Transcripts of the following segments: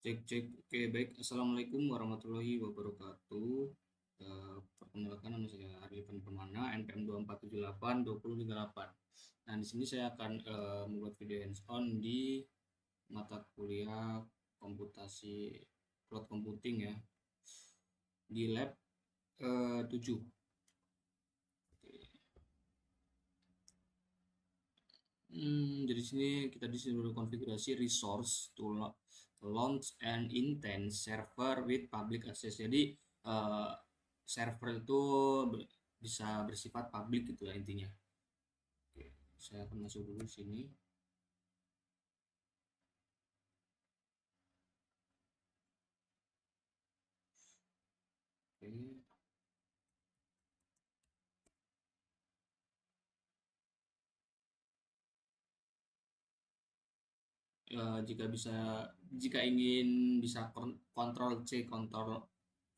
Cek. Oke, baik. Assalamualaikum warahmatullahi wabarakatuh. Perkenalkan, nama saya Arifan Permana, NPM 2478 2038. Nah, di sini saya akan membuat video hands-on di mata kuliah komputasi cloud computing ya, di lab 7. Jadi sini kita disuruh konfigurasi resource to launch and intent server with public access. Jadi eh, server itu bisa bersifat publik gitu lah intinya. Oke, saya akan masuk dulu sini. Oke. Jika ingin bisa kontrol C, kontrol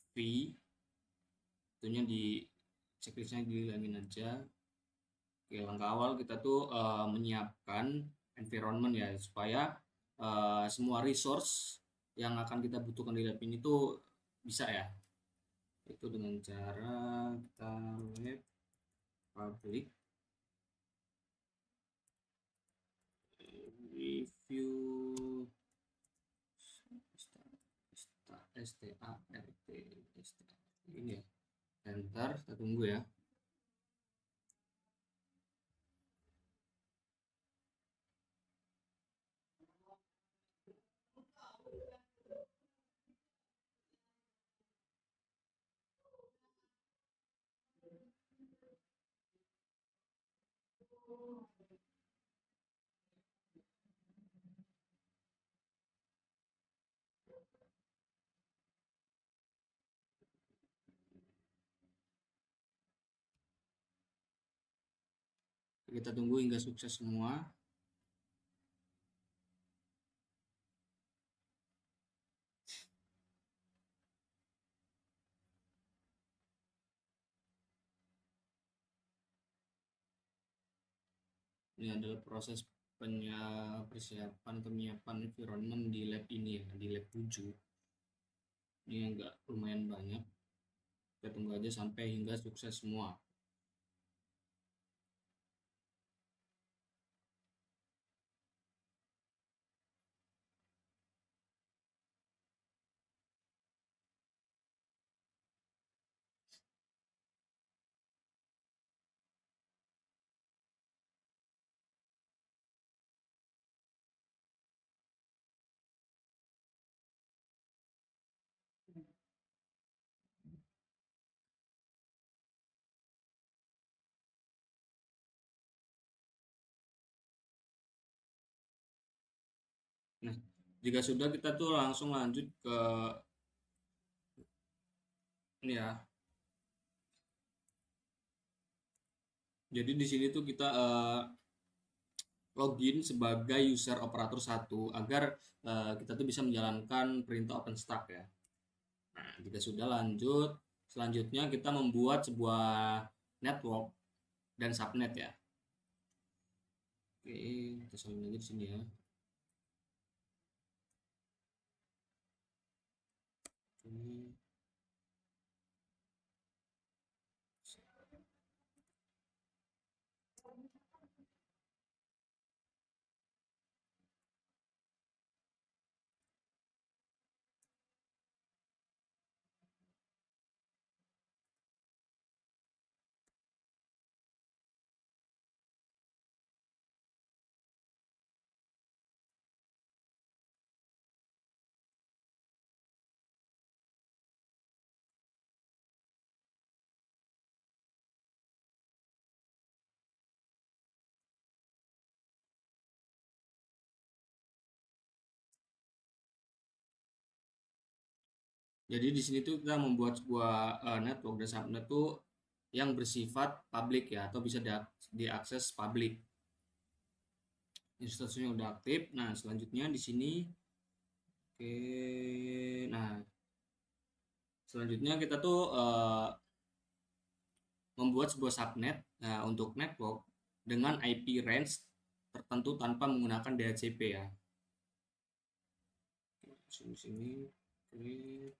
V, tentunya di checklistnya dihilangin aja. Oke, langkah awal kita tuh menyiapkan environment ya, supaya semua resource yang akan kita butuhkan di lab ini tuh bisa ya. Itu dengan cara kita web public review start ini ya. Enter, kita tunggu ya. Kita tunggu hingga sukses semua. Ini adalah proses persiapan penyiapan environment di lab ini ya, di lab 7. Ini agak lumayan banyak. Kita tunggu aja sampai hingga sukses semua. Nah, jika sudah, kita tuh langsung lanjut ke ini ya. Jadi di sini tuh kita login sebagai user operator 1 agar kita tuh bisa menjalankan perintah OpenStack ya. Nah, jika sudah lanjut, selanjutnya kita membuat sebuah network dan subnet ya. Oke, kita salin aja di sini ya. Oke. Jadi di sini tuh kita membuat sebuah network dan subnet tuh yang bersifat publik ya, atau bisa diakses publik. Ini statusnya udah aktif. Nah, selanjutnya di sini, oke, nah selanjutnya kita tuh membuat sebuah subnet untuk network dengan IP range tertentu tanpa menggunakan DHCP ya. sini create.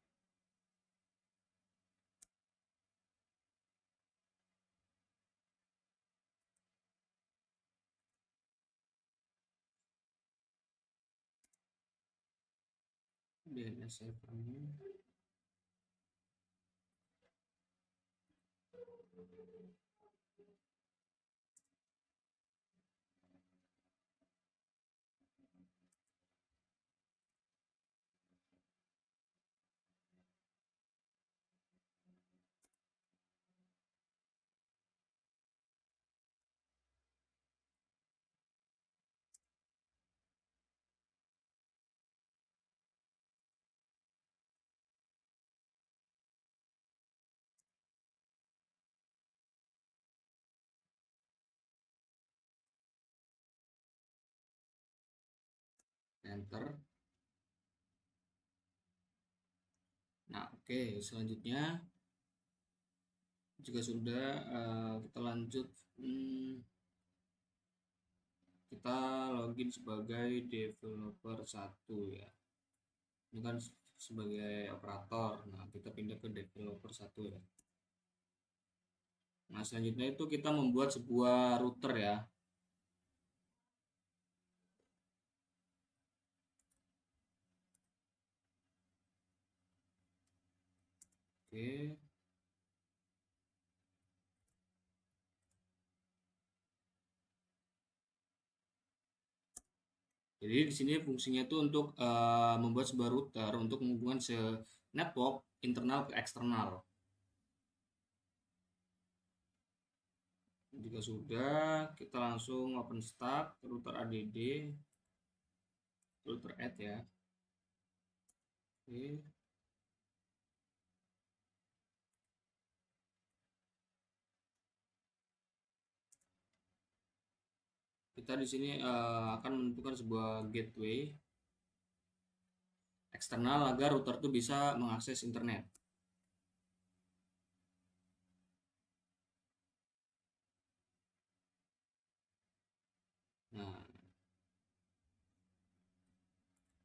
DNS servernya enter. Nah, oke, selanjutnya jika sudah kita lanjut, kita login sebagai developer 1 ya. Ini kan sebagai operator. Nah, kita pindah ke developer 1 ya. Nah, selanjutnya itu kita membuat sebuah router ya. Oke. Jadi di sini fungsinya itu untuk membuat sebuah router untuk menghubungkan network internal ke eksternal. Jika sudah, kita langsung open stack router add, router add ya. Oke. Kita di sini akan menentukan sebuah gateway eksternal agar router itu bisa mengakses internet. Nah,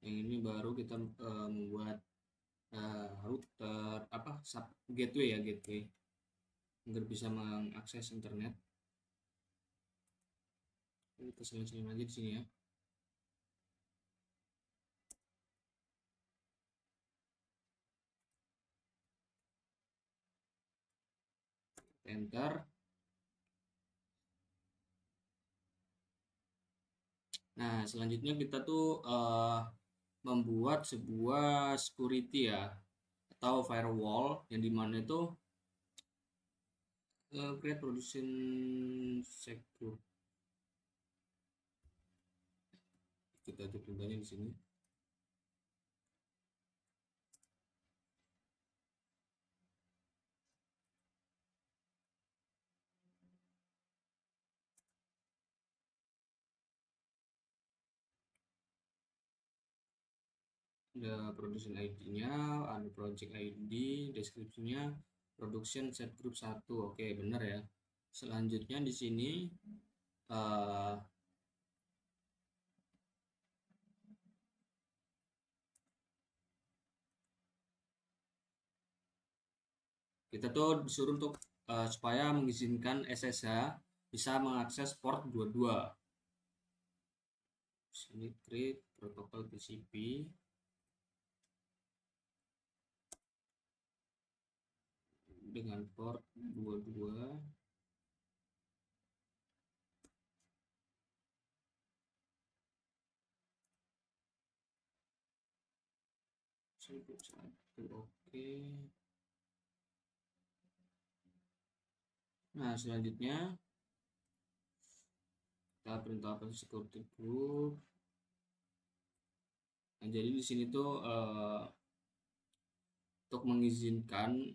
yang ini baru kita membuat router sub gateway ya, gateway agar bisa mengakses internet. Kita selesaikan aja di sini ya. Enter. Nah, selanjutnya kita tuh membuat sebuah security ya, atau firewall yang dimana itu create production secure. Kita tutup aja di sini. Ada production ID-nya, ada project ID, deskripsinya production set group 1. Oke, benar ya. Selanjutnya di sini kita tuh disuruh untuk supaya mengizinkan SSH bisa mengakses port 22. Sini create protokol TCP dengan port 22. Oke. Nah, selanjutnya kita perintahkan security group. Nah, jadi di sini tuh untuk mengizinkan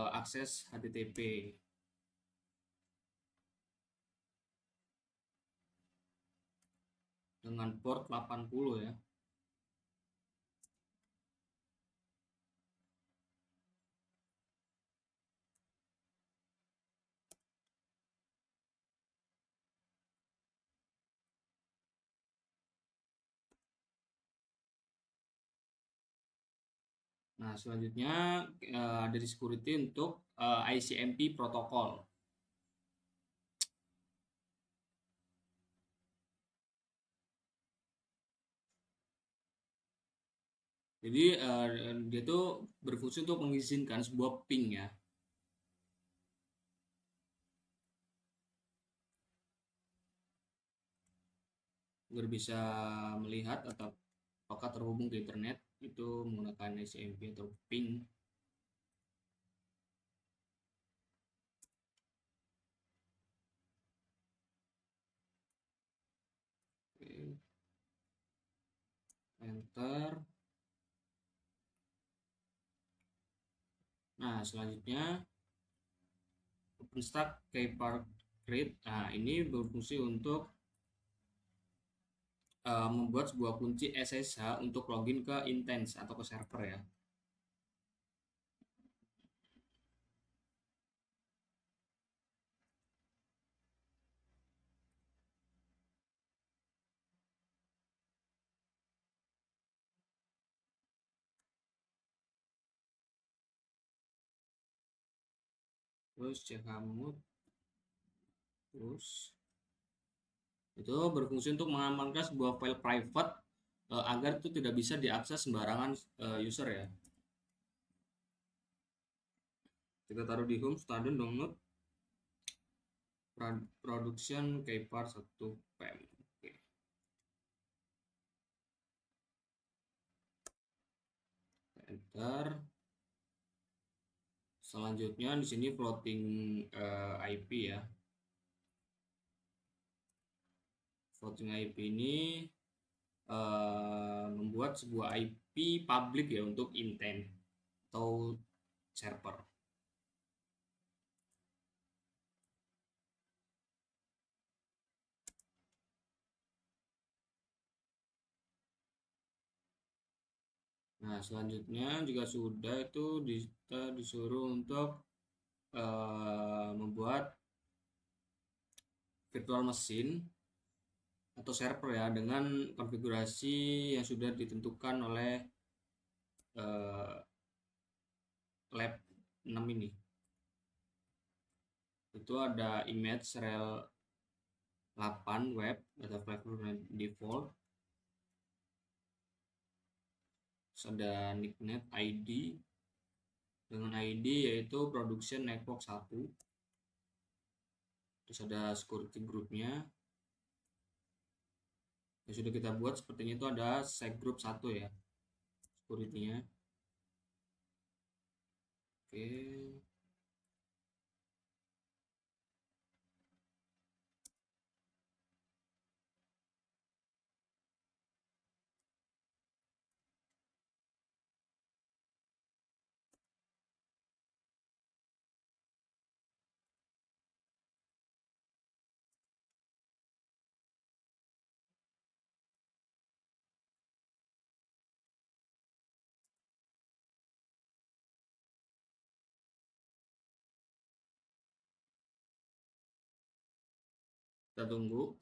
akses HTTP dengan port 80 ya. Nah, selanjutnya ada di security untuk ICMP protokol. Jadi dia tuh berfungsi untuk mengizinkan sebuah ping ya, agar bisa melihat atau apakah terhubung ke internet itu menggunakan ICMP atau ping. Oke, enter. Nah, selanjutnya OpenStack Keypath Create. Nah, ini berfungsi untuk membuat sebuah kunci SSH untuk login ke Intense atau ke server ya. Terus chmod, terus itu berfungsi untuk mengamankan sebuah file private agar itu tidak bisa diakses sembarangan user ya. Kita taruh di home, start download production Keypath 1 pem. Oke. Enter. Selanjutnya di sini floating IP ya. Floating IP ini membuat sebuah IP public ya untuk intent atau server. Nah, selanjutnya jika sudah itu kita disuruh untuk membuat virtual machine atau server ya dengan konfigurasi yang sudah ditentukan oleh eh, lab 6 ini. Itu ada image rel 8 web, data flavor default, terus ada nicknet ID dengan ID yaitu production network 1, terus ada security groupnya yang sudah kita buat sepertinya itu ada seg group 1 ya security-nya. Oke, kita tunggu.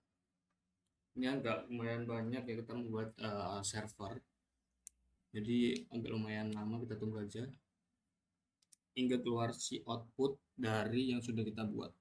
Ini agak lumayan banyak ya kita membuat server, jadi agak lumayan lama, kita tunggu aja hingga keluar si output dari yang sudah kita buat.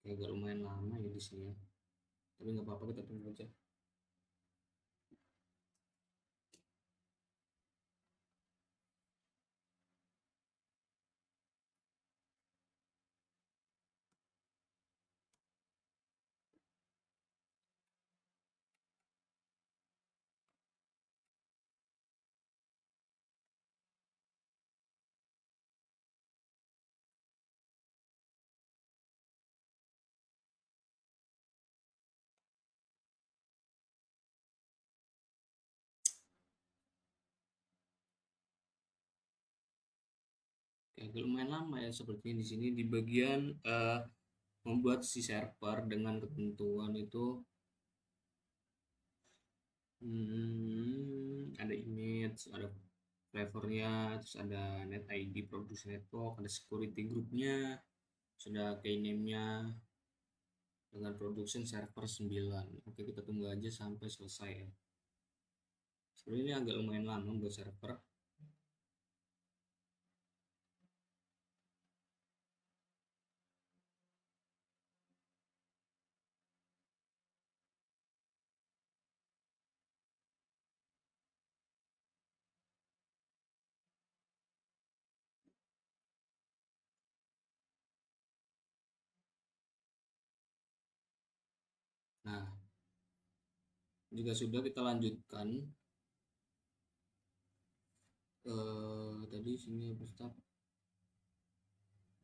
Agak lumayan lama ya di sini, tapi nggak apa-apa, kita tunggu aja. agak lumayan lama ya sepertinya di sini di bagian membuat si server dengan ketentuan itu ada image, ada flavornya, terus ada net ID produce network, ada security groupnya, sudah key name-nya dengan production server 9. Oke, kita tunggu aja sampai selesai ya. Sebenarnya ini agak lumayan lama buat server. Nah, jika sudah kita lanjutkan tadi sini start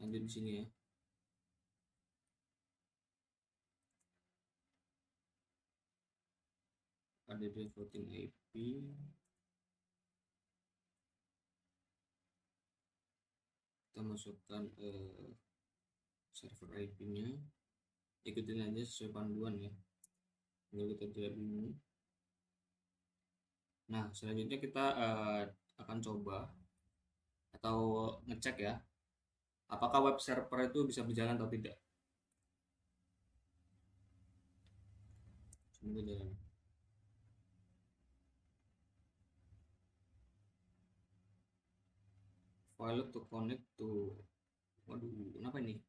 lanjut di sini ya. Ada di routing IP. Kita masukkan server IP-nya. Ikutin aja sesuai panduan ya. Biar kita tidak bingung. Nah, selanjutnya kita akan coba atau ngecek ya, apakah web server itu bisa berjalan atau tidak. Semoga jalan. File to connect to, waduh, kenapa ini?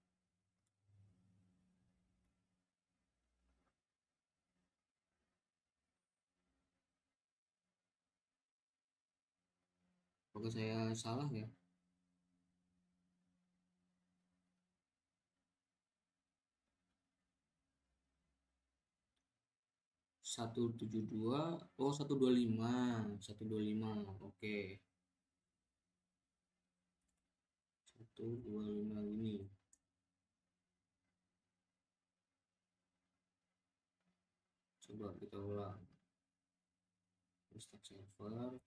Apakah saya salah ya? Satu tujuh dua, oh 125, 125, oke. 125 ini. Coba kita ulang. Restart server.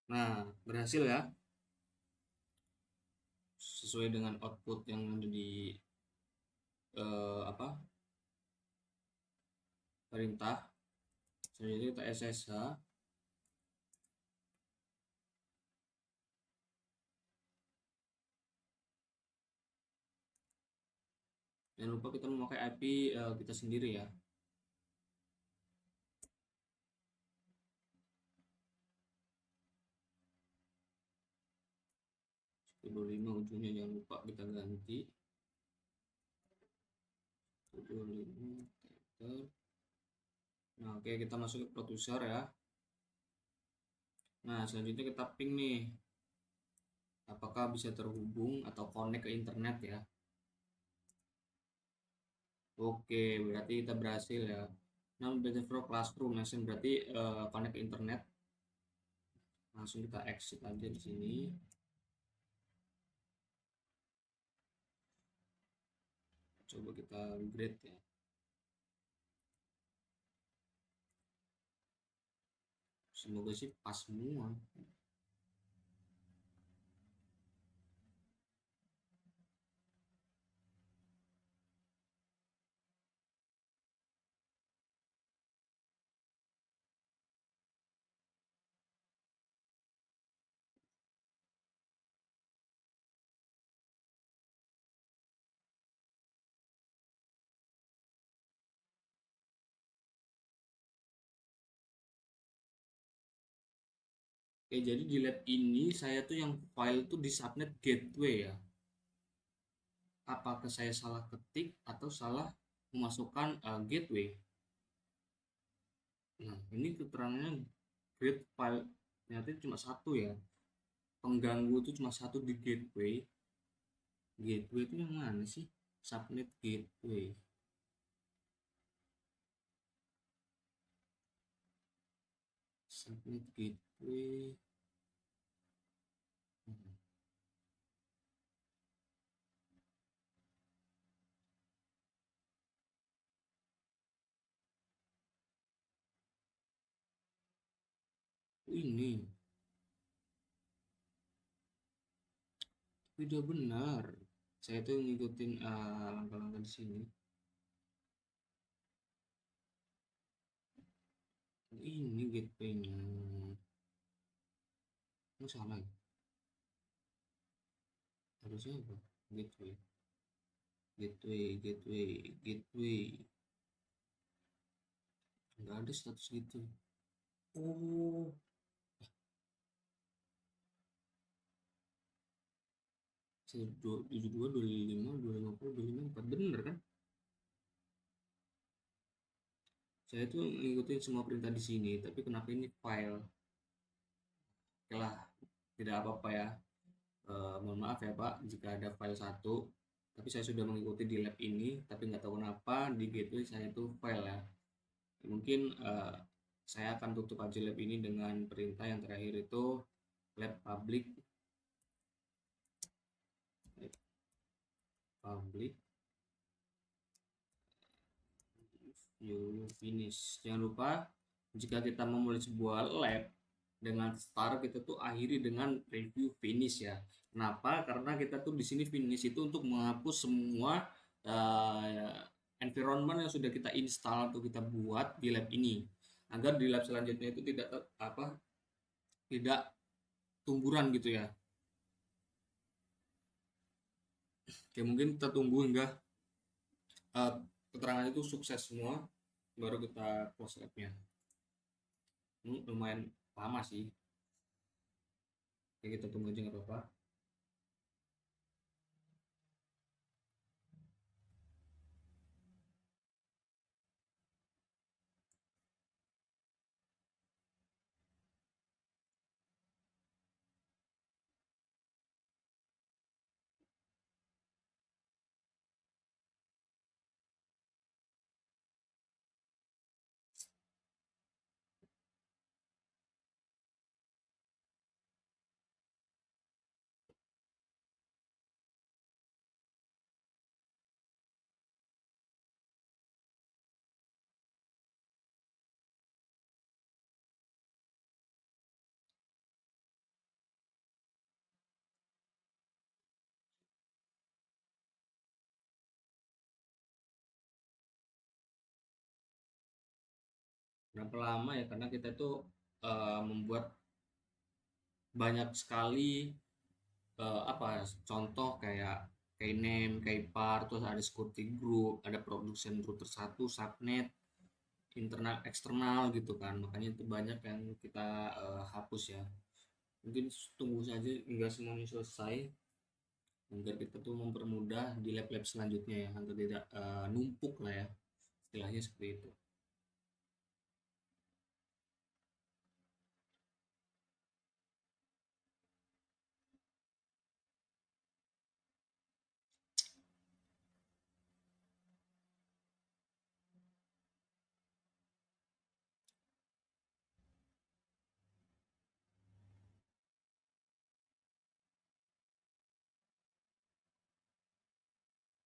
Nah, berhasil ya. Sesuai dengan output yang ada di apa? Perintah. Selanjutnya kita SSH. Jangan lupa kita memakai IP kita sendiri ya. 125 ujungnya jangan lupa kita ganti. 125 enter. Nah, oke, kita masuk ke producer ya. Nah, selanjutnya kita ping nih. Apakah bisa terhubung atau connect ke internet ya. Oke, berarti kita berhasil ya. Nah, Belajar Classroom lesson berarti connect ke internet. Langsung kita exit aja di sini. Coba kita grade ya. Semoga sih pas semua. Oke, jadi di lab ini saya tuh yang file tuh di subnet gateway ya. Apakah saya salah ketik atau salah memasukkan gateway? Nah, ini keterangannya grid file ternyata cuma satu ya. Pengganggu itu cuma satu di gateway. Gateway itu yang mana sih? Subnet gateway. Subnet gateway. Hmm. Ini tidak benar. Saya tuh ngikutin langkah-langkah di sini. Ini gateway-nya. Ini salah ya? Harusnya apa? Gateway. Gateway. Nggak ada status gitu. Oh, 72, 25, 250, 254. Bener kan? Saya tuh ngikutin semua perintah di sini, tapi kenapa ini file? Oke lah, tidak apa-apa ya. Mohon maaf ya Pak, jika ada file satu, tapi saya sudah mengikuti di lab ini, tapi nggak tahu kenapa di gateway saya itu file ya. Mungkin saya akan tutup aja lab ini dengan perintah yang terakhir itu lab public you finish. Jangan lupa jika kita memulai sebuah lab dengan start, kita tuh akhiri dengan review finish ya. Kenapa? Karena kita tuh di sini finish itu untuk menghapus semua uh, environment yang sudah kita install atau kita buat di lab ini, agar di lab selanjutnya itu tidak tumburan gitu ya. Oke, mungkin kita tunggu hingga keterangan itu sukses semua, baru kita close labnya. Lumayan lama sih. Oke, kita tunggu aja nggak apa-apa. Berapa lama ya? Karena kita tuh membuat banyak sekali apa contoh kayak name, par, terus ada security group, ada production router satu, subnet, internal, eksternal gitu kan. Makanya itu banyak yang kita hapus ya. Mungkin tunggu saja hingga semuanya selesai, agar kita tuh mempermudah di lab-lab selanjutnya ya, agar tidak numpuk lah ya, istilahnya seperti itu.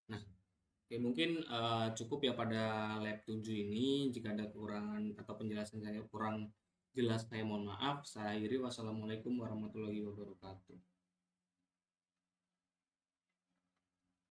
Nah, oke, mungkin cukup ya pada lab 7 ini. Jika ada kekurangan atau penjelasan saya kurang jelas, saya mohon maaf. Saya akhiri. Wassalamualaikum warahmatullahi wabarakatuh.